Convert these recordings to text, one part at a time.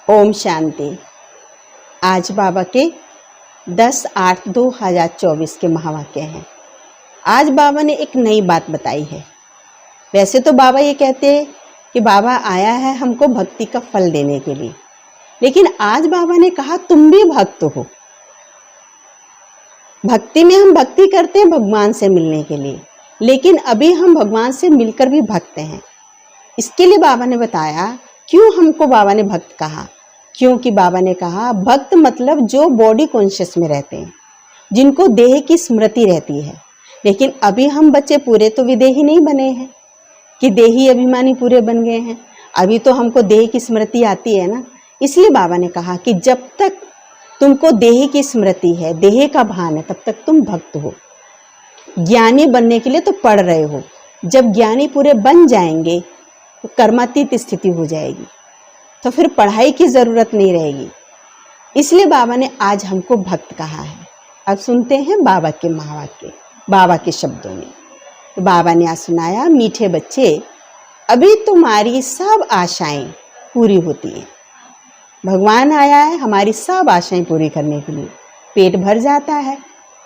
ओम शांति। आज बाबा के 10/8/2024 के महावाक्य हैं। आज बाबा ने एक नई बात बताई है। वैसे तो बाबा ये कहते हैं कि बाबा आया है हमको भक्ति का फल देने के लिए, लेकिन आज बाबा ने कहा तुम भी भक्त हो। भक्ति में हम भक्ति करते हैं भगवान से मिलने के लिए, लेकिन अभी हम भगवान से मिलकर भी भक्त हैं। इसके लिए बाबा ने बताया क्यों हमको बाबा ने भक्त कहा। क्योंकि बाबा ने कहा भक्त मतलब जो बॉडी कॉन्शियस में रहते हैं, जिनको देह की स्मृति रहती है। लेकिन अभी हम बच्चे पूरे तो विदेही नहीं बने हैं कि देही अभिमानी पूरे बन गए हैं। अभी तो हमको देह की स्मृति आती है ना। इसलिए बाबा ने कहा कि जब तक तुमको देह की स्मृति है, देह का भान है, तब तक तुम भक्त हो। ज्ञानी बनने के लिए तो पढ़ रहे हो। जब ज्ञानी पूरे बन जाएंगे तो कर्मातीत स्थिति हो जाएगी, तो फिर पढ़ाई की जरूरत नहीं रहेगी। इसलिए बाबा ने आज हमको भक्त कहा है। अब सुनते हैं बाबा के महावाक्य, बाबा के शब्दों में। तो बाबा ने आज सुनाया, मीठे बच्चे, अभी तुम्हारी सब आशाएं पूरी होती हैं। भगवान आया है हमारी सब आशाएं पूरी करने के लिए। पेट भर जाता है,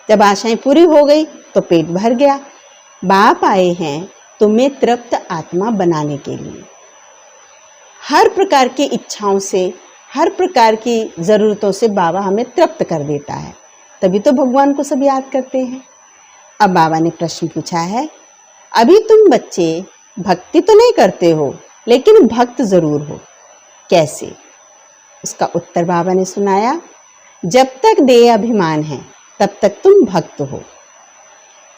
जब आशाएं पूरी हो गई तो पेट भर गया। बाप आए हैं तुम्हें तृप्त आत्मा बनाने के लिए। हर प्रकार की इच्छाओं से, हर प्रकार की ज़रूरतों से बाबा हमें तृप्त कर देता है, तभी तो भगवान को सब याद करते हैं। अब बाबा ने प्रश्न पूछा है, अभी तुम बच्चे भक्ति तो नहीं करते हो, लेकिन भक्त ज़रूर हो। कैसे? उसका उत्तर बाबा ने सुनाया, जब तक देह अभिमान है तब तक तुम भक्त हो।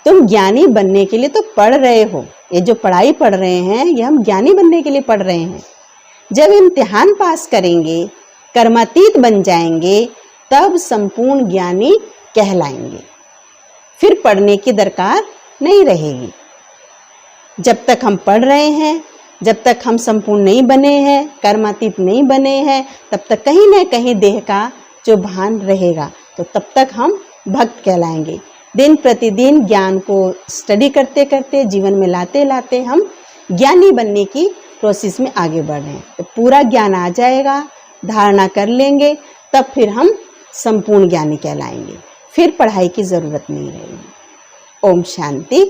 तुम ज्ञानी बनने के लिए तो पढ़ रहे हो। ये जो पढ़ाई पढ़ रहे हैं, ये हम ज्ञानी बनने के लिए पढ़ रहे हैं। जब इम्तिहान पास करेंगे, कर्मातीत बन जाएंगे, तब संपूर्ण ज्ञानी कहलाएंगे। फिर पढ़ने की दरकार नहीं रहेगी। जब तक हम पढ़ रहे हैं, जब तक हम संपूर्ण नहीं बने हैं, कर्मातीत नहीं बने हैं, तब तक कहीं न कहीं देह का जो भान रहेगा, तो तब तक हम भक्त कहलाएंगे। दिन प्रतिदिन ज्ञान को स्टडी करते करते, जीवन में लाते लाते हम ज्ञानी बनने की प्रोसेस में आगे बढ़ रहे हैं। तो पूरा ज्ञान आ जाएगा, धारणा कर लेंगे, तब फिर हम संपूर्ण ज्ञानी कहलाएंगे। फिर पढ़ाई की ज़रूरत नहीं रहेगी। ओम शांति।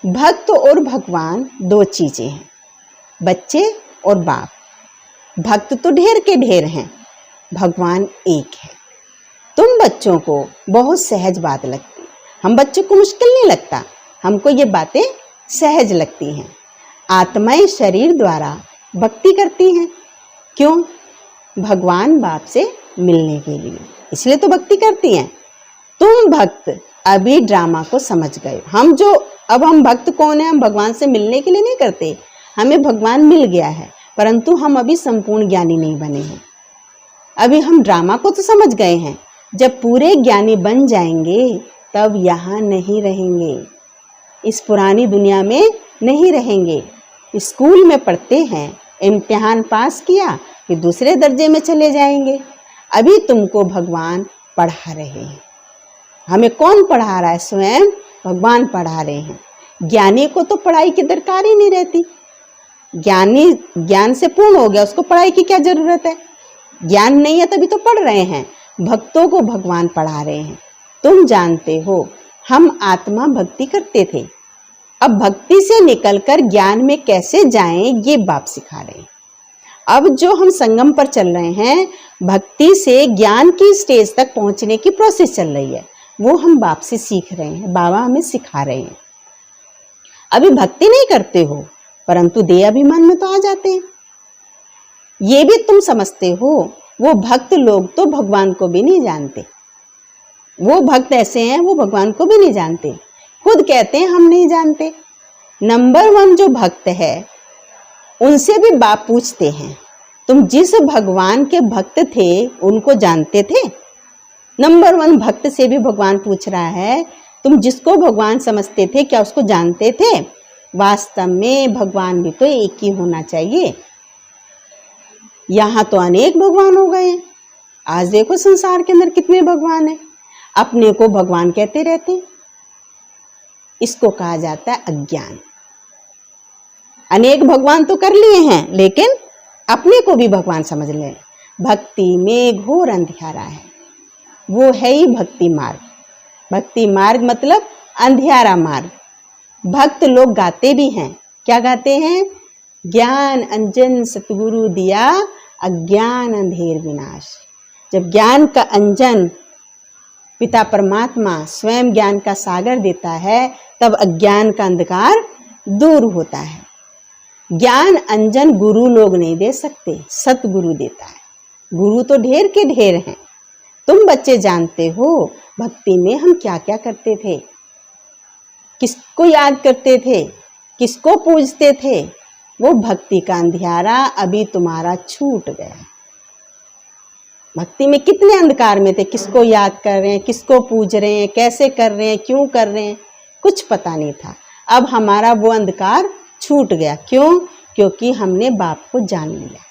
भक्त और भगवान दो चीज़ें हैं, बच्चे और बाप। भक्त तो ढेर के ढेर हैं, भगवान एक है। तुम बच्चों को बहुत सहज बात लगती, हम बच्चों को मुश्किल नहीं लगता, हमको ये बातें सहज लगती हैं। आत्माएं शरीर द्वारा भक्ति करती हैं। क्यों? भगवान बाप से मिलने के लिए, इसलिए तो भक्ति करती हैं। तुम भक्त अभी ड्रामा को समझ गए। अब हम भक्त कौन है? हम भगवान से मिलने के लिए नहीं करते। हमें भगवान मिल गया है, परंतु हम अभी संपूर्ण ज्ञानी नहीं बने हैं। अभी हम ड्रामा को तो समझ गए हैं। जब पूरे ज्ञानी बन जाएंगे तब यहाँ नहीं रहेंगे, इस पुरानी दुनिया में नहीं रहेंगे। स्कूल में पढ़ते हैं, इम्तिहान पास किया फिर दूसरे दर्जे में चले जाएंगे। अभी तुमको भगवान पढ़ा रहे हैं। हमें कौन पढ़ा रहा है? स्वयं भगवान पढ़ा रहे हैं। ज्ञानी को तो पढ़ाई की दरकार ही नहीं रहती। ज्ञानी ज्ञान से पूर्ण हो गया, उसको पढ़ाई की क्या जरूरत है? ज्ञान नहीं है तभी तो पढ़ रहे हैं। भक्तों को भगवान पढ़ा रहे हैं। तुम जानते हो हम आत्मा भक्ति करते थे, अब भक्ति से निकलकर ज्ञान में कैसे जाएं, ये बाप सिखा रहे हैं। अब जो हम संगम पर चल रहे हैं, भक्ति से ज्ञान की स्टेज तक पहुंचने की प्रोसेस चल रही है, वो हम बाप से सीख रहे हैं। बाबा हमें सिखा रहे हैं। अभी भक्ति नहीं करते हो, परंतु देह अभिमान में तो आ जाते हैं। ये भी तुम समझते हो। वो भक्त लोग तो भगवान को भी नहीं जानते। वो भक्त ऐसे हैं, वो भगवान को भी नहीं जानते, खुद कहते हैं हम नहीं जानते। नंबर 1 जो भक्त है, उनसे भी बाप पूछते हैं, तुम जिस भगवान के भक्त थे उनको जानते थे? नंबर 1 भक्त से भी भगवान पूछ रहा है, तुम जिसको भगवान समझते थे क्या उसको जानते थे? वास्तव में भगवान भी तो एक ही होना चाहिए। यहाँ तो अनेक भगवान हो गए हैं। आज देखो संसार के अंदर कितने भगवान हैं। अपने को भगवान कहते रहते हैं। इसको कहा जाता है अज्ञान। अनेक भगवान तो कर लिए हैं, लेकिन अपने को भी भगवान समझ ले। भक्ति में घोर अंधियारा है। वो है ही भक्ति मार्ग। भक्ति मार्ग मतलब अंधियारा मार्ग। भक्त लोग गाते भी हैं। क्या गाते हैं? ज्ञान अंजन सतगुरु दिया, अज्ञान अंधेर विनाश। जब ज्ञान का अंजन पिता परमात्मा स्वयं ज्ञान का सागर देता है, तब अज्ञान का अंधकार दूर होता है। ज्ञान अंजन गुरु लोग नहीं दे सकते, सतगुरु देता है। गुरु तो ढेर के ढेर हैं। तुम बच्चे जानते हो भक्ति में हम क्या क्या करते थे, किसको याद करते थे, किसको पूजते थे। वो भक्ति का अंधियारा अभी तुम्हारा छूट गया। भक्ति में कितने अंधकार में थे, किसको याद कर रहे हैं, किसको पूज रहे हैं, कैसे कर रहे हैं, क्यों कर रहे हैं, कुछ पता नहीं था। अब हमारा वो अंधकार छूट गया। क्यों? क्योंकि हमने बाप को जान लिया।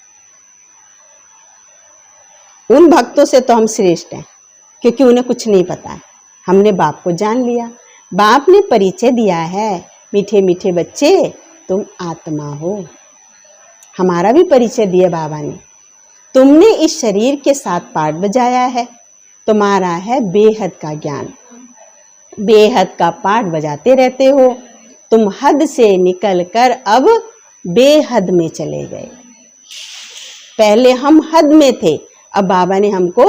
उन भक्तों से तो हम श्रेष्ठ हैं, क्योंकि उन्हें कुछ नहीं पता है। हमने बाप को जान लिया। बाप ने परिचय दिया है, मीठे मीठे बच्चे तुम आत्मा हो। हमारा भी परिचय दिया बाबा ने। तुमने इस शरीर के साथ पाठ बजाया है, तुम्हारा है बेहद का ज्ञान। बेहद का पाठ बजाते रहते हो। तुम हद से निकलकर अब बेहद में चले गए। पहले हम हद में थे, अब बाबा ने हमको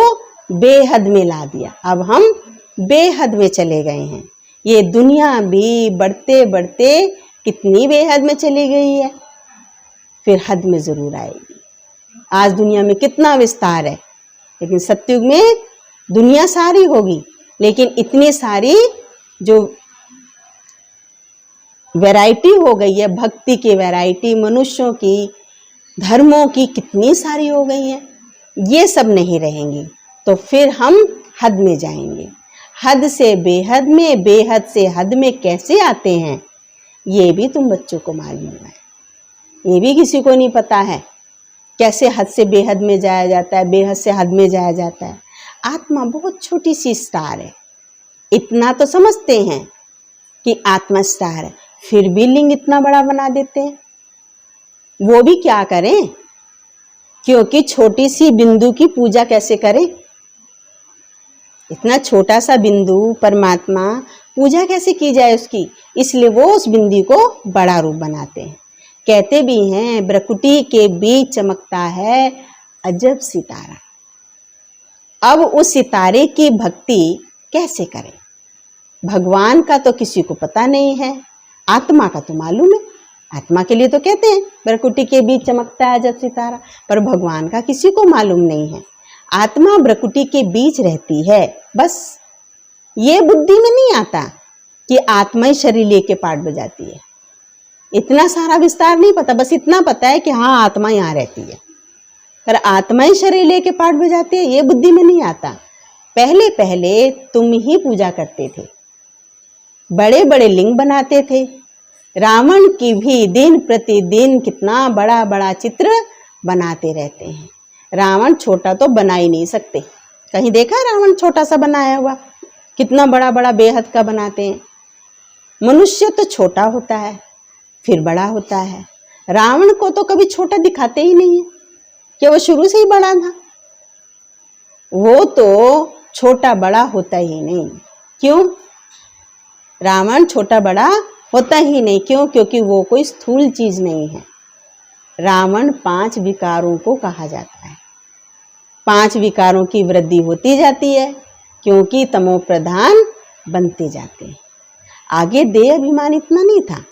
बेहद में ला दिया। अब हम बेहद में चले गए हैं। ये दुनिया भी बढ़ते बढ़ते कितनी बेहद में चली गई है, फिर हद में जरूर आएगी। आज दुनिया में कितना विस्तार है, लेकिन सतयुग में दुनिया सारी होगी, लेकिन इतनी सारी जो वैरायटी हो गई है, भक्ति की वैरायटी, मनुष्यों की, धर्मों की कितनी सारी हो गई है, ये सब नहीं रहेंगी। तो फिर हम हद में जाएंगे। हद से बेहद में, बेहद से हद में कैसे आते हैं, ये भी तुम बच्चों को मालूम है। ये भी किसी को नहीं पता है कैसे हद से बेहद में जाया जाता है, बेहद से हद में जाया जाता है। आत्मा बहुत छोटी सी स्टार है। इतना तो समझते हैं कि आत्मा स्टार है, फिर भी लिंग इतना बड़ा बना देते हैं। वो भी क्या करें, क्योंकि छोटी सी बिंदु की पूजा कैसे करें। इतना छोटा सा बिंदु परमात्मा, पूजा कैसे की जाए उसकी, इसलिए वो उस बिंदु को बड़ा रूप बनाते हैं। कहते भी हैं ब्रकुटी के बीच चमकता है अजब सितारा। अब उस सितारे की भक्ति कैसे करें? भगवान का तो किसी को पता नहीं है, आत्मा का तो मालूम है। आत्मा के लिए तो कहते हैं ब्रकुटी के बीच चमकता है अजब सितारा, पर भगवान का किसी को मालूम नहीं है। आत्मा ब्रकुटी के बीच रहती है, बस ये बुद्धि में नहीं आता कि आत्मा ही शरीर लेके पाठ बजाती है। इतना सारा विस्तार नहीं पता, बस इतना पता है कि हाँ आत्मा यहाँ रहती है, पर आत्मा ही शरीर लेके पाठ बजाती है, ये बुद्धि में नहीं आता। पहले पहले तुम ही पूजा करते थे, बड़े बड़े लिंग बनाते थे। रावण की भी दिन प्रतिदिन कितना बड़ा बड़ा चित्र बनाते रहते हैं। रावण छोटा तो बना ही नहीं सकते। कहीं देखा रावण छोटा सा बनाया हुआ? कितना बड़ा बड़ा बेहद का बनाते हैं। मनुष्य तो छोटा होता है फिर बड़ा होता है। रावण को तो कभी छोटा दिखाते ही नहीं है कि वो शुरू से ही बड़ा था। वो तो छोटा बड़ा होता ही नहीं। क्यों? रावण छोटा बड़ा होता ही नहीं। क्यों? क्योंकि वो कोई स्थूल चीज नहीं है। रावण 5 विकारों को कहा जाता है। 5 विकारों की वृद्धि होती जाती है क्योंकि तमो प्रधान बनते जाते हैं। आगे देह अभिमान इतना नहीं था।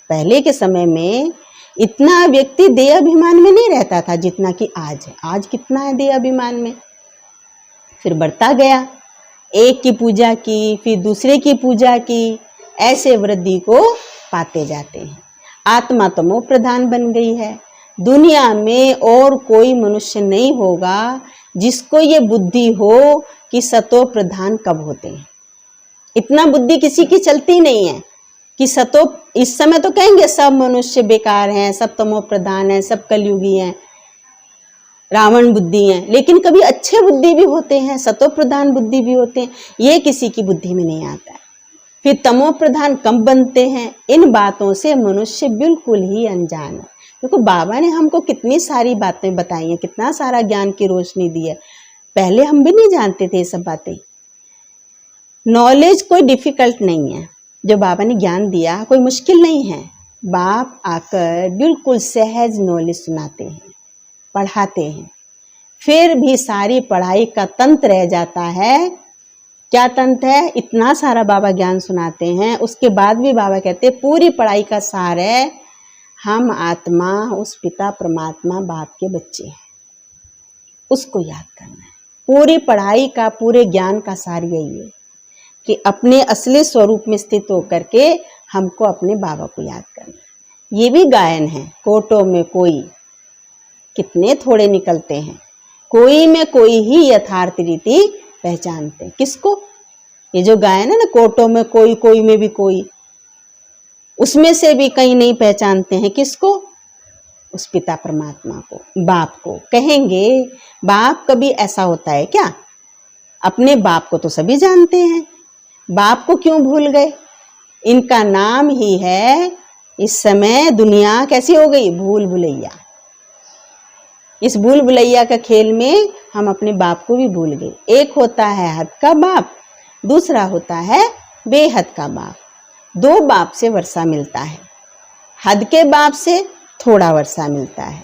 पहले के समय में इतना व्यक्ति देह अभिमान में नहीं रहता था जितना कि आज है। आज कितना है देह अभिमान में। फिर बढ़ता गया, एक की पूजा की, फिर दूसरे की पूजा की, ऐसे वृद्धि को पाते जाते हैं। आत्मा तमो प्रधान बन गई है। दुनिया में और कोई मनुष्य नहीं होगा जिसको ये बुद्धि हो कि सतो प्रधान कब होते हैं। इतना बुद्धि किसी की चलती नहीं है कि सतो, इस समय तो कहेंगे सब मनुष्य बेकार हैं, सब तमो प्रधान हैं, सब कलयुगी हैं, रावण बुद्धि हैं, लेकिन कभी अच्छे बुद्धि भी होते हैं, सतो प्रधान बुद्धि भी होते हैं। ये किसी की बुद्धि में नहीं आता है। फिर तमो प्रधान कब बनते हैं, इन बातों से मनुष्य बिल्कुल ही अनजान है। देखो बाबा ने हमको कितनी सारी बातें बताई हैं, कितना सारा ज्ञान की रोशनी दी है। पहले हम भी नहीं जानते थे ये सब बातें। नॉलेज कोई डिफिकल्ट नहीं है, जो बाबा ने ज्ञान दिया कोई मुश्किल नहीं है। बाप आकर बिल्कुल सहज नॉलेज सुनाते हैं, पढ़ाते हैं। फिर भी सारी पढ़ाई का तंत्र रह जाता है। क्या तंत्र है? इतना सारा बाबा ज्ञान सुनाते हैं, उसके बाद भी बाबा कहते हैं पूरी पढ़ाई का सार है हम आत्मा उस पिता परमात्मा बाप के बच्चे हैं, उसको याद करना है। पूरी पढ़ाई का, पूरे ज्ञान का सार यही है कि अपने असली स्वरूप में स्थित होकर के हमको अपने बाबा को याद करना है। ये भी गायन है, कोटों में कोई, कितने थोड़े निकलते हैं, कोई में कोई ही यथार्थ रीति पहचानते। किसको? ये जो गायन है ना, कोटों में कोई, कोई में भी कोई, उसमें से भी कहीं नहीं पहचानते हैं। किसको? उस पिता परमात्मा को, बाप को। कहेंगे बाप कभी ऐसा होता है क्या? अपने बाप को तो सभी जानते हैं, बाप को क्यों भूल गए? इनका नाम ही है, इस समय दुनिया कैसी हो गई? भूल भुलैया। इस भूल भुलैया का खेल में हम अपने बाप को भी भूल गए। एक होता है हद का बाप, दूसरा होता है बेहद का बाप। दो बाप से वर्षा मिलता है, हद के बाप से थोड़ा वर्षा मिलता है,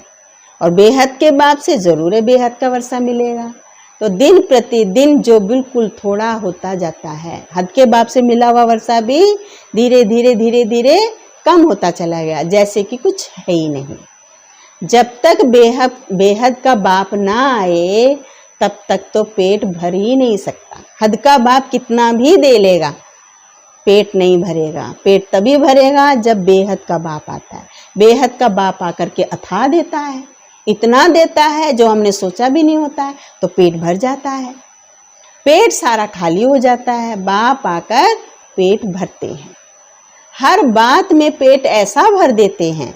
और बेहद के बाप से जरूर है बेहद का वर्षा मिलेगा। तो दिन प्रतिदिन जो बिल्कुल थोड़ा होता जाता है, हद के बाप से मिला हुआ वर्षा भी धीरे धीरे धीरे धीरे कम होता चला गया, जैसे कि कुछ है ही नहीं। जब तक बेहद का बाप ना आए तब तक तो पेट भर ही नहीं सकता। हद का बाप कितना भी दे लेगा, पेट नहीं भरेगा। पेट तभी भरेगा जब बेहद का बाप आता है। बेहद का बाप आकर के अथाह देता है, इतना देता है जो हमने सोचा भी नहीं होता है, तो पेट भर जाता है। पेट सारा खाली हो जाता है, बाप आकर पेट भरते हैं। हर बात में पेट ऐसा भर देते हैं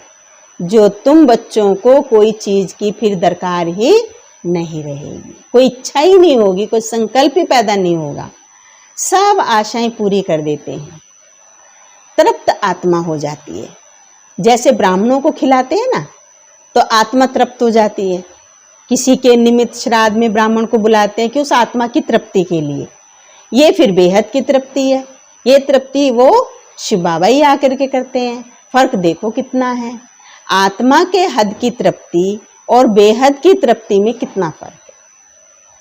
जो तुम बच्चों को कोई चीज की फिर दरकार ही नहीं रहेगी, कोई इच्छा ही नहीं होगी, कोई संकल्प ही पैदा नहीं होगा। सब आशाएं पूरी कर देते हैं, तृप्त आत्मा हो जाती है। जैसे ब्राह्मणों को खिलाते हैं ना, तो आत्मा तृप्त हो जाती है। किसी के निमित्त श्राद्ध में ब्राह्मण को बुलाते हैं कि उस आत्मा की तृप्ति के लिए। ये फिर बेहद की तृप्ति है। ये तृप्ति वो शिव बाबा ही आकर के करते हैं। फर्क देखो कितना है। आत्मा के हद की तृप्ति और बेहद की तृप्ति में कितना फर्क है।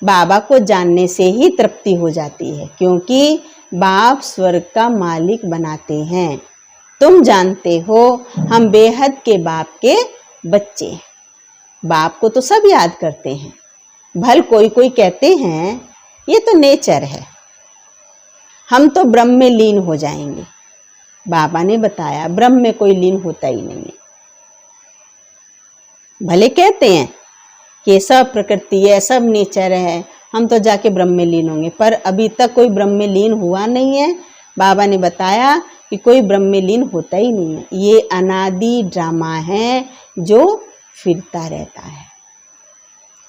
बाबा को जानने से ही तृप्ति हो जाती है, क्योंकि बाप स्वर्ग का मालिक बनाते हैं। तुम जानते हो हम बेहद के बाप के बच्चे हैं। बाप को तो सब याद करते हैं। भल कोई कोई कहते हैं ये तो नेचर है, हम तो ब्रह्म में लीन हो जाएंगे। बाबा ने बताया ब्रह्म में कोई लीन होता ही नहीं है। भले कहते हैं कि सब प्रकृति है, सब नेचर है, हम तो जाके ब्रह्म में लीन होंगे, पर अभी तक कोई ब्रह्म में लीन हुआ नहीं है। बाबा ने बताया कि कोई ब्रह्म में लीन होता ही नहीं है। ये अनादि ड्रामा है जो फिरता रहता है।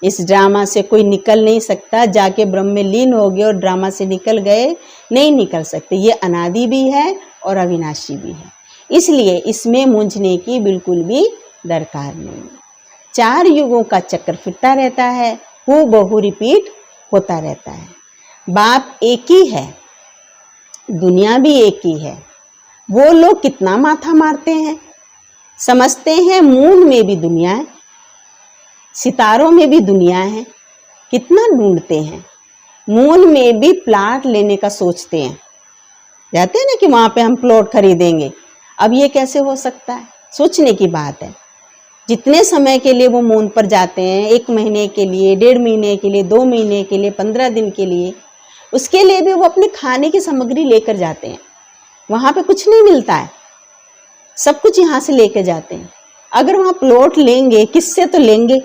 इस ड्रामा से कोई निकल नहीं सकता। जाके ब्रह्म में लीन हो गए और ड्रामा से निकल गए, नहीं निकल सकते। ये अनादि भी है और अविनाशी भी है, इसलिए इसमें मूंझने की बिल्कुल भी दरकार नहीं। 4 युगों का चक्र फिरता रहता है, हू बहु रिपीट होता रहता है। बाप एक ही है, दुनिया भी एक ही है। वो लोग कितना माथा मारते हैं, समझते हैं मून में भी दुनिया है, सितारों में भी दुनिया है। कितना ढूंढते हैं, मून में भी प्लाट लेने का सोचते हैं, जाते हैं ना कि वहां पे हम प्लॉट खरीदेंगे। अब ये कैसे हो सकता है? सोचने की बात है। जितने समय के लिए वो मून पर जाते हैं, 1 महीने के लिए, 1.5 महीने के लिए, 2 महीने के लिए, 15 दिन के लिए, उसके लिए भी वो अपने खाने की सामग्री लेकर जाते हैं। वहां पे कुछ नहीं मिलता है, सब कुछ यहाँ से लेकर जाते हैं। अगर वहाँ प्लॉट लेंगे, किससे तो लेंगे,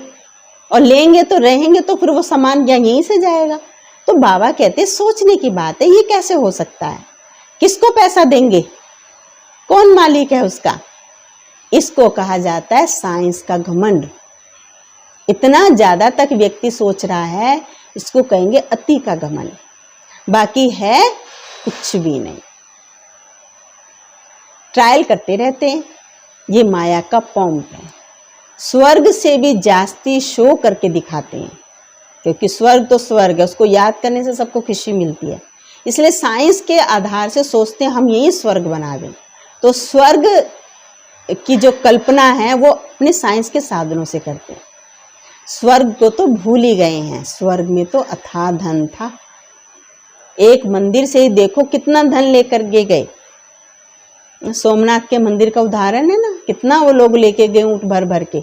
और लेंगे तो रहेंगे, तो फिर वो सामान यहीं से जाएगा। तो बाबा कहते सोचने की बात है, ये कैसे हो सकता है? किसको पैसा देंगे? कौन मालिक है उसका? इसको कहा जाता है साइंस का घमंड। इतना ज्यादा तक व्यक्ति सोच रहा है, इसको कहेंगे अति का घमंड। बाकी है कुछ भी नहीं। ट्रायल करते रहते हैं, ये माया का पॉम्प है। स्वर्ग से भी जास्ती शो करके दिखाते हैं, क्योंकि स्वर्ग तो स्वर्ग है, उसको याद करने से सबको खुशी मिलती है। इसलिए साइंस के आधार से सोचते हैं हम यही स्वर्ग बना दें। तो स्वर्ग की जो कल्पना है वो अपने साइंस के साधनों से करते हैं। स्वर्ग को तो भूल ही गए हैं। स्वर्ग में तो अथाह धन था। एक मंदिर से ही देखो कितना धन लेकर के गए। सोमनाथ के मंदिर का उदाहरण है ना, कितना वो लोग लेके गए ऊँट भर भर के।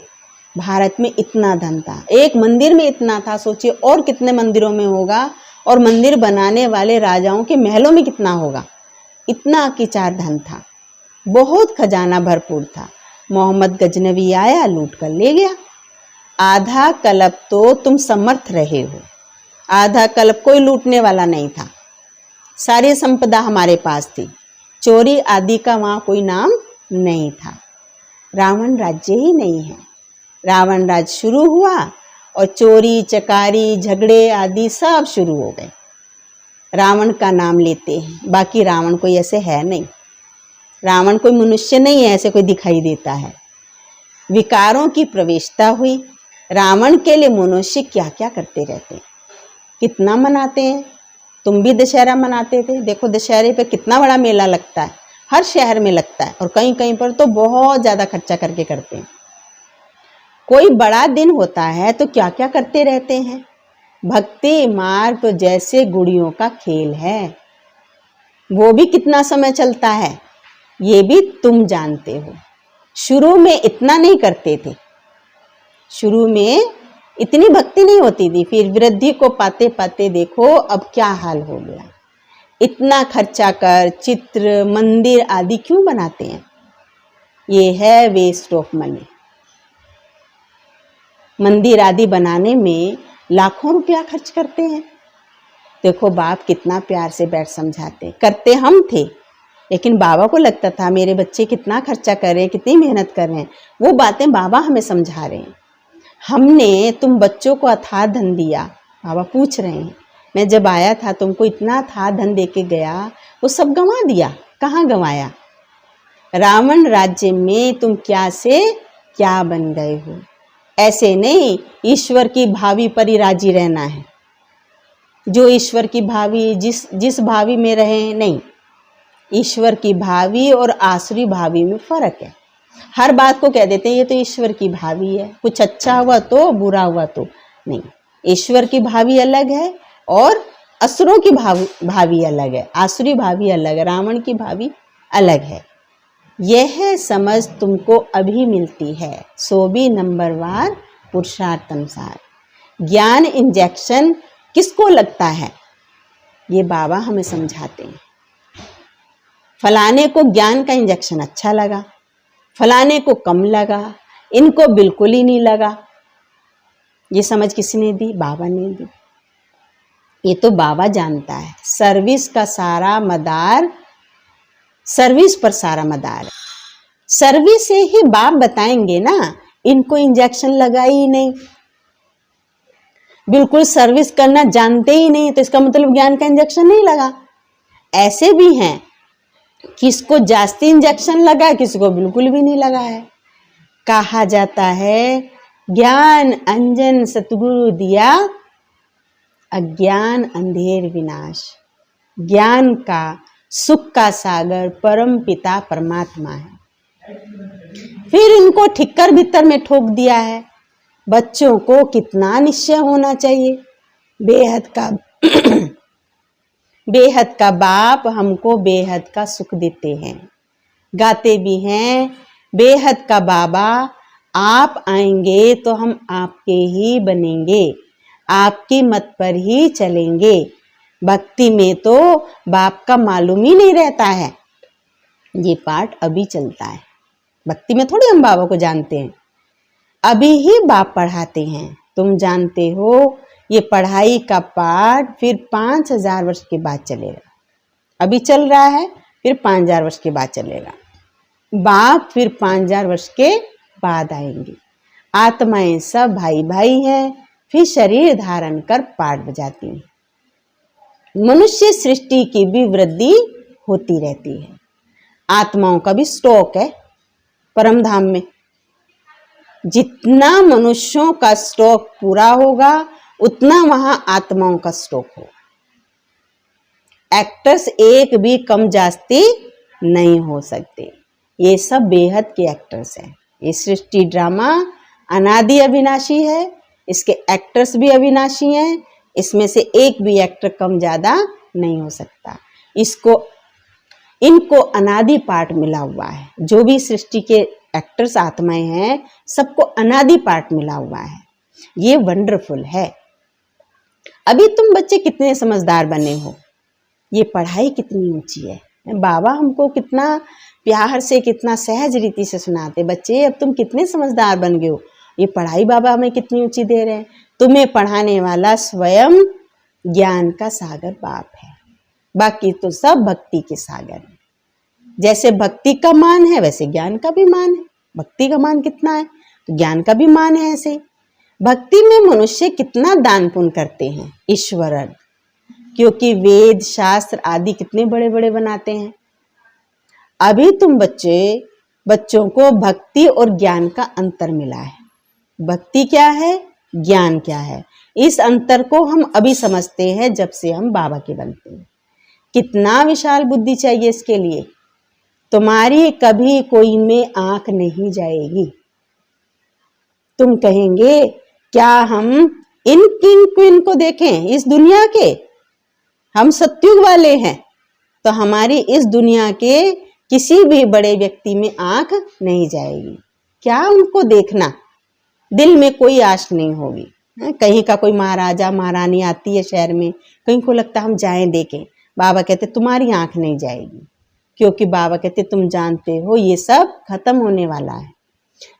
भारत में इतना धन था, एक मंदिर में इतना था, सोचिए और कितने मंदिरों में होगा, और मंदिर बनाने वाले राजाओं के महलों में कितना होगा। इतना किचार धन था, बहुत खजाना भरपूर था। मोहम्मद गजनवी आया, लूट कर ले गया। आधा कल्प तो तुम समर्थ रहे हो, आधा कल्प कोई लूटने वाला नहीं था। सारी संपदा हमारे पास थी, चोरी आदि का वहाँ कोई नाम नहीं था। रावण राज्य ही नहीं है। रावण राज्य शुरू हुआ और चोरी चकारी झगड़े आदि सब शुरू हो गए। रावण का नाम लेते हैं, बाकी रावण कोई ऐसे है नहीं। रावण कोई मनुष्य नहीं है, ऐसे कोई दिखाई देता है। विकारों की प्रवेशता हुई। रावण के लिए मनुष्य क्या क्या करते रहते हैं, कितना मनाते हैं। तुम भी दशहरा मनाते थे, देखो दशहरे पे कितना बड़ा मेला लगता है, हर शहर में लगता है, और कहीं कहीं पर तो बहुत ज़्यादा खर्चा करके करते हैं। कोई बड़ा दिन होता है तो क्या क्या करते रहते हैं। भक्ति मार्ग तो जैसे गुड़ियों का खेल है, वो भी कितना समय चलता है ये भी तुम जानते हो। शुरू में इतना नहीं करते थे, शुरू में इतनी भक्ति नहीं होती थी, फिर वृद्धि को पाते पाते देखो अब क्या हाल हो गया। इतना खर्चा कर चित्र मंदिर आदि क्यों बनाते हैं, ये है वेस्ट ऑफ मनी। मंदिर आदि बनाने में लाखों रुपया खर्च करते हैं। देखो बाप कितना प्यार से बैठ समझाते, करते हम थे, लेकिन बाबा को लगता था मेरे बच्चे कितना खर्चा कर रहे हैं, कितनी मेहनत कर रहे हैं। वो बातें बाबा हमें समझा रहे हैं। हमने तुम बच्चों को अथाह धन दिया, बाबा पूछ रहे हैं, मैं जब आया था तुमको इतना अथाह धन दे के गया, वो सब गंवा दिया, कहाँ गंवाया। रावण राज्य में तुम क्या से क्या बन गए हो। ऐसे नहीं ईश्वर की भावी पर ही राजी रहना है। जो ईश्वर की भावी जिस भावी में रहे, नहीं, ईश्वर की भावी और आसुरी भावी में फर्क है। हर बात को कह देते हैं ये तो ईश्वर की भावी है, कुछ अच्छा हुआ तो बुरा हुआ तो नहीं। ईश्वर की भावी अलग है और असुरों की भावी अलग है, आसुरी भावी अलग है, रावण की भावी अलग है। यह समझ तुमको अभी मिलती है, सो भी नंबरवार पुरुषार्थ अनुसार। ज्ञान इंजेक्शन किसको लगता है, ये बाबा हमें समझाते हैं। फलाने को ज्ञान का इंजेक्शन अच्छा लगा, फलाने को कम लगा, इनको बिल्कुल ही नहीं लगा। ये समझ किसने दी, बाबा ने दी। ये तो बाबा जानता है। सर्विस का सारा मदार, सर्विस पर सारा मदार है। सर्विस से ही बाप बताएंगे ना, इनको इंजेक्शन लगा ही नहीं, बिल्कुल सर्विस करना जानते ही नहीं, तो इसका मतलब ज्ञान का इंजेक्शन नहीं लगा। ऐसे भी हैं, किसको जास्ती इंजेक्शन लगा, किसको बिल्कुल भी नहीं लगा है। कहा जाता है ज्ञान अंजन सतगुरु दिया, अज्ञान अंधेर विनाश। ज्ञान का सुख का सागर परम पिता परमात्मा है, फिर इनको ठिक्कर भीतर में ठोक दिया है। बच्चों को कितना निश्चय होना चाहिए, बेहद का बाप हमको बेहद का सुख देते हैं। गाते भी हैं बेहद का बाबा, आप आएंगे तो हम आपके ही बनेंगे, आपकी मत पर ही चलेंगे। भक्ति में तो बाप का मालूम ही नहीं रहता है। ये पाठ अभी चलता है, भक्ति में थोड़ी हम बाबा को जानते हैं, अभी ही बाप पढ़ाते हैं। तुम जानते हो ये पढ़ाई का पाठ फिर 5000 वर्ष के बाद चलेगा। अभी चल रहा है, फिर 5000 वर्ष के बाद चलेगा। बाप फिर 5000 वर्ष के बाद आएंगे। आत्माएं सब भाई भाई हैं, फिर शरीर धारण कर पाठ बजाती हैं। मनुष्य सृष्टि की भी वृद्धि होती रहती है। आत्माओं का भी स्टॉक है परम धाम में। जितना मनुष्यों का स्टॉक पूरा होगा उतना वहां आत्माओं का स्टॉक होगा। एक्टर्स एक भी कम जास्ती नहीं हो सकते। ये सब बेहद के एक्टर्स हैं। ये सृष्टि ड्रामा अनादि अविनाशी है, इसके एक्टर्स भी अविनाशी हैं। इसमें से एक भी एक्टर कम ज्यादा नहीं हो सकता। इनको अनादि पार्ट मिला हुआ है। जो भी सृष्टि के एक्टर्स आत्माएं हैं सबको अनादि पार्ट मिला हुआ है। ये वंडरफुल है। अभी तुम बच्चे कितने समझदार बने हो, ये पढ़ाई कितनी ऊंची है। बाबा हमको कितना प्यार से कितना सहज रीति से सुनाते, बच्चे अब तुम कितने समझदार बन गए हो। ये पढ़ाई बाबा हमें कितनी ऊंची दे रहे हैं। तुम्हें पढ़ाने वाला स्वयं ज्ञान का सागर बाप है, बाकी तो सब भक्ति के सागर है। जैसे भक्ति का मान है वैसे ज्ञान का भी मान है। भक्ति का मान कितना है तो ज्ञान का भी मान है। ऐसे भक्ति में मनुष्य कितना दान पुण्य करते हैं ईश्वर, क्योंकि वेद शास्त्र आदि कितने बड़े बड़े बनाते हैं। अभी तुम बच्चों को भक्ति और ज्ञान का अंतर मिला है। भक्ति क्या है, ज्ञान क्या है, इस अंतर को हम अभी समझते हैं जब से हम बाबा के बनते हैं। कितना विशाल बुद्धि चाहिए इसके लिए। तुम्हारी कभी कोई में आंख नहीं जाएगी। तुम कहेंगे क्या हम इन किंग क्वीन को देखें, इस दुनिया के, हम सत्युग वाले हैं तो हमारी इस दुनिया के किसी भी बड़े व्यक्ति में आंख नहीं जाएगी। क्या उनको देखना, दिल में कोई आश नहीं होगी। कहीं का कोई महाराजा महारानी आती है शहर में, कहीं को लगता हम जाएं देखें, बाबा कहते तुम्हारी आंख नहीं जाएगी, क्योंकि बाबा कहते तुम जानते हो ये सब खत्म होने वाला है।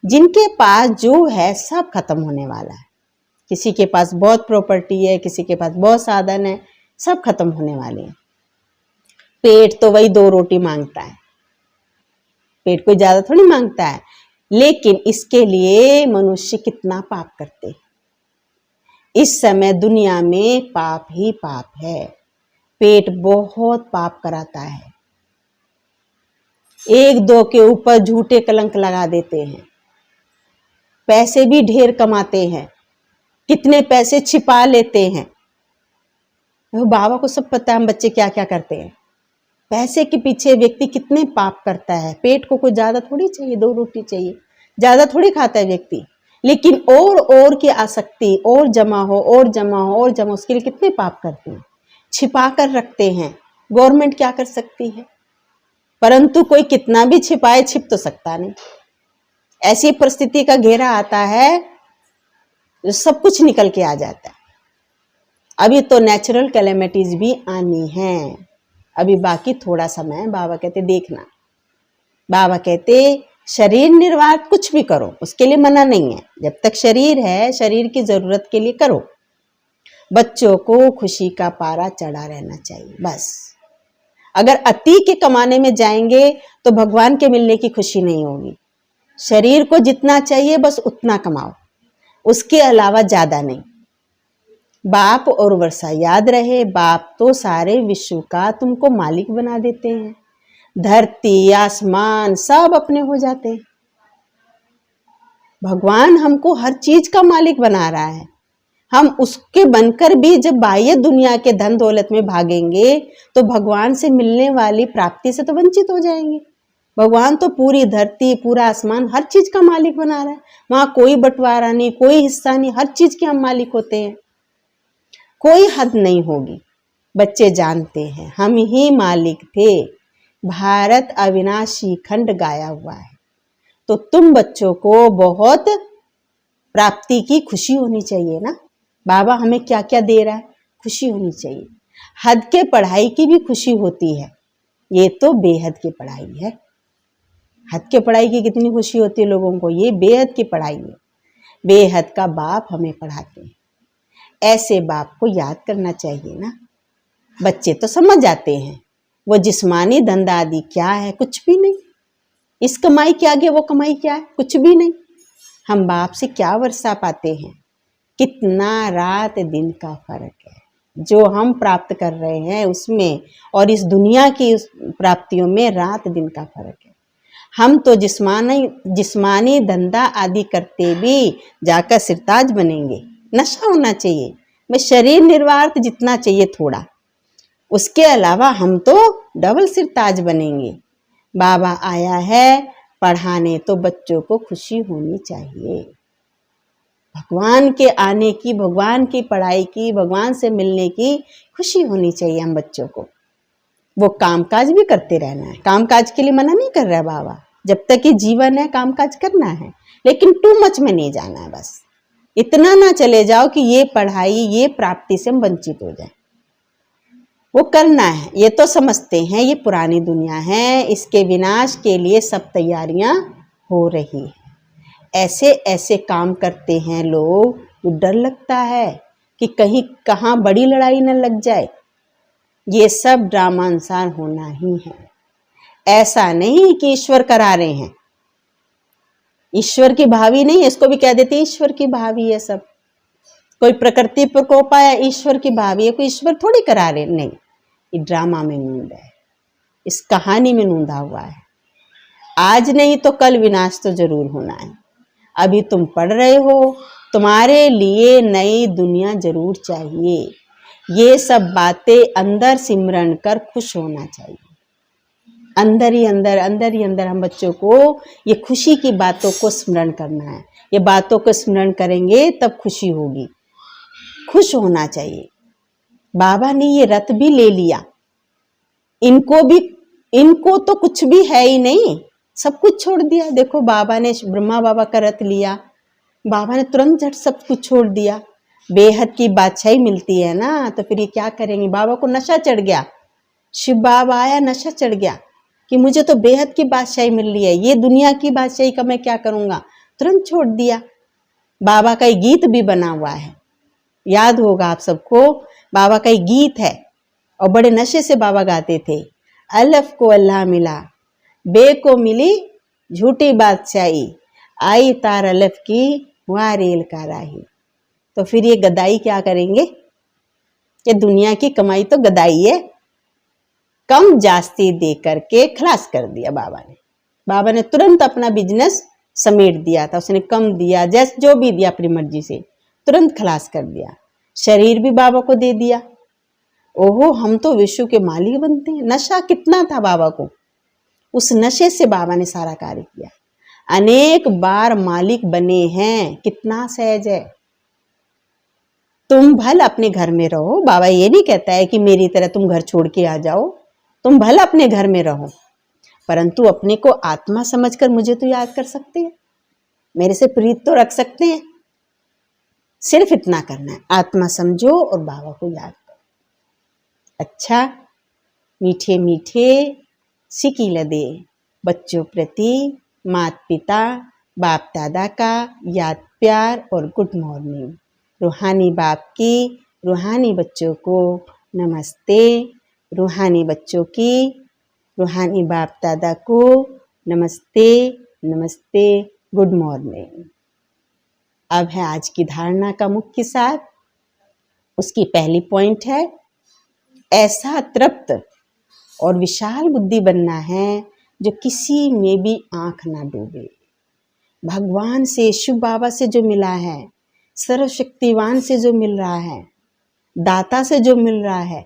जिनके पास जो है सब खत्म होने वाला है। किसी के पास बहुत प्रॉपर्टी है, किसी के पास बहुत साधन है, सब खत्म होने वाले हैं। पेट तो वही 2 रोटी मांगता है, पेट कोई ज्यादा थोड़ी मांगता है। लेकिन इसके लिए मनुष्य कितना पाप करते। इस समय दुनिया में पाप ही पाप है। पेट बहुत पाप कराता है। 1-2 के ऊपर झूठे कलंक लगा देते हैं। पैसे भी ढेर कमाते हैं, कितने पैसे छिपा लेते हैं। बाबा को सब पता है हम बच्चे क्या क्या करते हैं। पैसे के पीछे व्यक्ति कितने पाप करता है। पेट को कोई ज्यादा थोड़ी चाहिए, 2 रोटी चाहिए, ज्यादा थोड़ी खाता है व्यक्ति। लेकिन और की आसक्ति, और जमा हो और जमा हो और जमा, उसके लिए कितने पाप करते हैं, छिपा कर रखते हैं। गवर्नमेंट क्या कर सकती है, परंतु कोई कितना भी छिपाए छिप तो सकता नहीं। ऐसी परिस्थिति का घेरा आता है जो सब कुछ निकल के आ जाता है। अभी तो नेचुरल कैलेमिटीज भी आनी है, अभी बाकी थोड़ा समय। बाबा कहते देखना, बाबा कहते शरीर निर्वाह कुछ भी करो, उसके लिए मना नहीं है। जब तक शरीर है, शरीर की जरूरत के लिए करो। बच्चों को खुशी का पारा चढ़ा रहना चाहिए बस। अगर अति के कमाने में जाएंगे तो भगवान के मिलने की खुशी नहीं होगी। शरीर को जितना चाहिए बस उतना कमाओ, उसके अलावा ज्यादा नहीं। बाप और वर्षा याद रहे, बाप तो सारे विश्व का तुमको मालिक बना देते हैं। धरती आसमान सब अपने हो जाते हैं। भगवान हमको हर चीज का मालिक बना रहा है। हम उसके बनकर भी जब बाह्य दुनिया के धन दौलत में भागेंगे तो भगवान से मिलने वाली प्राप्ति से तो वंचित हो जाएंगे। भगवान तो पूरी धरती, पूरा आसमान, हर चीज का मालिक बना रहा है। वहां कोई बंटवारा नहीं, कोई हिस्सा नहीं, हर चीज के हम मालिक होते हैं। कोई हद नहीं होगी। बच्चे जानते हैं हम ही मालिक थे। भारत अविनाशी खंड गाया हुआ है। तो तुम बच्चों को बहुत प्राप्ति की खुशी होनी चाहिए ना। बाबा हमें क्या क्या दे रहा है, खुशी होनी चाहिए। हद के पढ़ाई की भी खुशी होती है, ये तो बेहद की पढ़ाई है। हद के पढ़ाई की कितनी खुशी होती है लोगों को, ये बेहद की पढ़ाई है। बेहद का बाप हमें पढ़ाते हैं। ऐसे बाप को याद करना चाहिए ना। बच्चे तो समझ जाते हैं वो जिस्मानी धंधा आदि क्या है, कुछ भी नहीं। इस कमाई के आगे वो कमाई क्या है, कुछ भी नहीं। हम बाप से क्या वर्षा पाते हैं, कितना रात दिन का फर्क है। जो हम प्राप्त कर रहे हैं उसमें और इस दुनिया की प्राप्तियों में रात दिन का फर्क है। हम तो जिस्मानी धंधा आदि करते भी जाकर सिरताज बनेंगे। नशा होना चाहिए, मैं शरीर निर्वाह जितना चाहिए थोड़ा, उसके अलावा हम तो डबल सिरताज बनेंगे। बाबा आया है पढ़ाने, तो बच्चों को खुशी होनी चाहिए। भगवान के आने की, भगवान की पढ़ाई की, भगवान से मिलने की खुशी होनी चाहिए हम बच्चों को। वो कामकाज भी करते रहना है, कामकाज के लिए मना नहीं कर रहा बाबा, जब तक ये जीवन है कामकाज करना है, लेकिन टू मच में नहीं जाना है। बस इतना ना चले जाओ कि ये पढ़ाई, ये प्राप्ति से हम वंचित हो जाए। वो करना है, ये तो समझते हैं ये पुरानी दुनिया है, इसके विनाश के लिए सब तैयारियां हो रही है। ऐसे ऐसे काम करते हैं लोग, तो डर लगता है कि कहीं कहाँ बड़ी लड़ाई न लग जाए। ये सब ड्रामानुसार होना ही है, ऐसा नहीं कि ईश्वर करा रहे हैं। ईश्वर की भावी नहीं है, इसको भी कह देते ईश्वर की भावी है सब। कोई प्रकृति प्रकोप आया, ईश्वर की भावी है, कोई ईश्वर थोड़ी करा रहे, नहीं। ये ड्रामा में नूंद है, इस कहानी में नूंदा हुआ है। आज नहीं तो कल विनाश तो जरूर होना है। अभी तुम पढ़ रहे हो, तुम्हारे लिए नई दुनिया जरूर चाहिए। ये सब बातें अंदर सिमरन कर खुश होना चाहिए। अंदर ही अंदर हम बच्चों को ये खुशी की बातों को स्मरण करना है। ये बातों को स्मरण करेंगे तब खुशी होगी, खुश होना चाहिए। बाबा ने ये रथ भी ले लिया, इनको तो कुछ भी है ही नहीं, सब कुछ छोड़ दिया। देखो बाबा ने ब्रह्मा बाबा का रथ लिया, बाबा ने तुरंत झट सब कुछ छोड़ दिया। बेहद की बादशाही मिलती है ना, तो फिर ये क्या करेंगे। बाबा को नशा चढ़ गया, शिव बाबा आया, नशा चढ़ गया कि मुझे तो बेहद की बादशाही मिल रही है, ये दुनिया की बादशाही का मैं क्या करूंगा, तुरंत छोड़ दिया। बाबा का एक गीत भी बना हुआ है, याद होगा आप सबको, बाबा का एक गीत है और बड़े नशे से बाबा गाते थे। अलफ को अल्लाह मिला, बे को मिली झूठी बादशाही, आई तार अलफ की वहाँ रेल का राही। तो फिर ये गदाई क्या करेंगे, ये दुनिया की कमाई तो गदाई है, कम जास्ती दे करके खलास कर दिया बाबा ने। बाबा ने तुरंत अपना बिजनेस समेट दिया था, उसने कम दिया, जैसे जो भी दिया अपनी मर्जी से तुरंत खलास कर दिया। शरीर भी बाबा को दे दिया। ओहो, हम तो विश्व के मालिक बनते हैं। नशा कितना था बाबा को, उस नशे से बाबा ने सारा कार्य किया। अनेक बार मालिक बने हैं, कितना सहज है। तुम भल अपने घर में रहो, बाबा ये नहीं कहता है कि मेरी तरह तुम घर छोड़ के आ जाओ, तुम भल अपने घर में रहो, परंतु अपने को आत्मा समझकर मुझे तो याद कर सकते हैं, मेरे से प्रीत तो रख सकते हैं। सिर्फ इतना करना है, आत्मा समझो और बाबा को याद करो। अच्छा, मीठे मीठे सिकी लदे बच्चों प्रति माता पिता बाप दादा का याद प्यार और गुड मॉर्निंग। रूहानी बाप की रूहानी बच्चों को नमस्ते, रूहानी बच्चों की रूहानी बाप दादा को नमस्ते नमस्ते, गुड मॉर्निंग। अब है आज की धारणा का मुख्य सार। उसकी पहली पॉइंट है, ऐसा तृप्त और विशाल बुद्धि बनना है जो किसी में भी आंख ना डूबे। भगवान से, शिव बाबा से जो मिला है, सर्वशक्तिवान से जो मिल रहा है, दाता से जो मिल रहा है,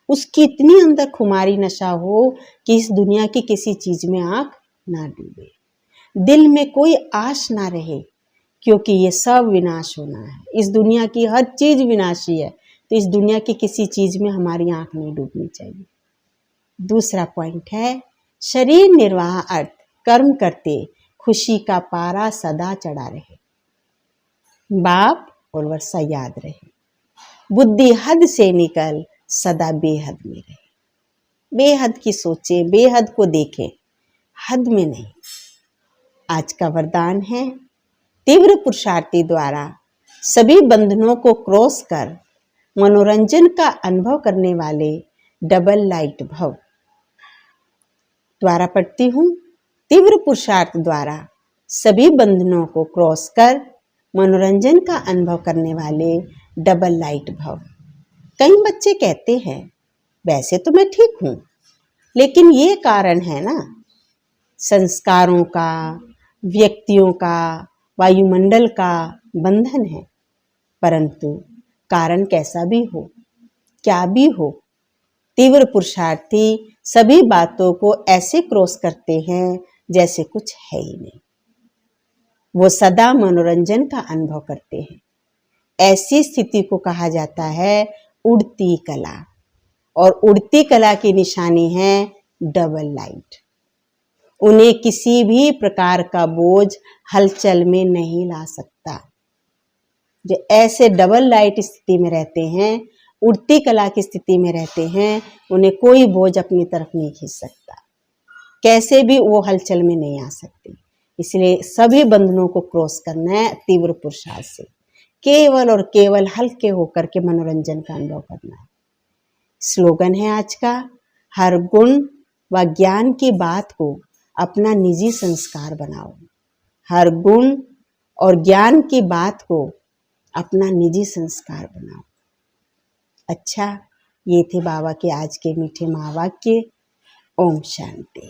उसकी इतनी अंदर खुमारी नशा हो कि इस दुनिया की किसी चीज में आंख ना डूबे, दिल में कोई आश ना रहे, क्योंकि ये सब विनाश होना है। इस दुनिया की हर चीज विनाशी है, तो इस दुनिया की किसी चीज में हमारी आंख नहीं डूबनी चाहिए। दूसरा पॉइंट है, शरीर निर्वाह अर्थ कर्म करते खुशी का पारा सदा चढ़ा रहे, बाप और वर्षा याद रहे, बुद्धि हद से निकल सदा बेहद में रहे। बेहद की सोचे, बेहद को देखें, हद में नहीं। आज का वरदान है, तीव्र पुरुषार्थी द्वारा सभी बंधनों को क्रॉस कर मनोरंजन का अनुभव करने वाले डबल लाइट भव। द्वारा पढ़ती हूँ, तीव्र पुरुषार्थ द्वारा सभी बंधनों को क्रॉस कर मनोरंजन का अनुभव करने वाले डबल लाइट भव। कई बच्चे कहते हैं, वैसे तो मैं ठीक हूँ, लेकिन ये कारण है ना, संस्कारों का, व्यक्तियों का, वायुमंडल का बंधन है। परंतु कारण कैसा भी हो, क्या भी हो, तीव्र पुरुषार्थी सभी बातों को ऐसे क्रॉस करते हैं जैसे कुछ है ही नहीं। वो सदा मनोरंजन का अनुभव करते हैं। ऐसी स्थिति को कहा जाता है उड़ती कला, और उड़ती कला की निशानी है डबल लाइट। उन्हें किसी भी प्रकार का बोझ हलचल में नहीं ला सकता। जो ऐसे डबल लाइट स्थिति में रहते हैं, उड़ती कला की स्थिति में रहते हैं, उन्हें कोई बोझ अपनी तरफ नहीं खींच सकता, कैसे भी वो हलचल में नहीं आ सकती। इसलिए सभी बंधनों को क्रॉस करना है तीव्र पुरुषार्थ से, केवल और केवल हल्के होकर के मनोरंजन का अनुभव करना है। स्लोगन है आज का, हर गुण व ज्ञान की बात को अपना निजी संस्कार बनाओ। हर गुण और ज्ञान की बात को अपना निजी संस्कार बनाओ। अच्छा, ये थे बाबा के आज के मीठे महावाक्य। ओम शांति।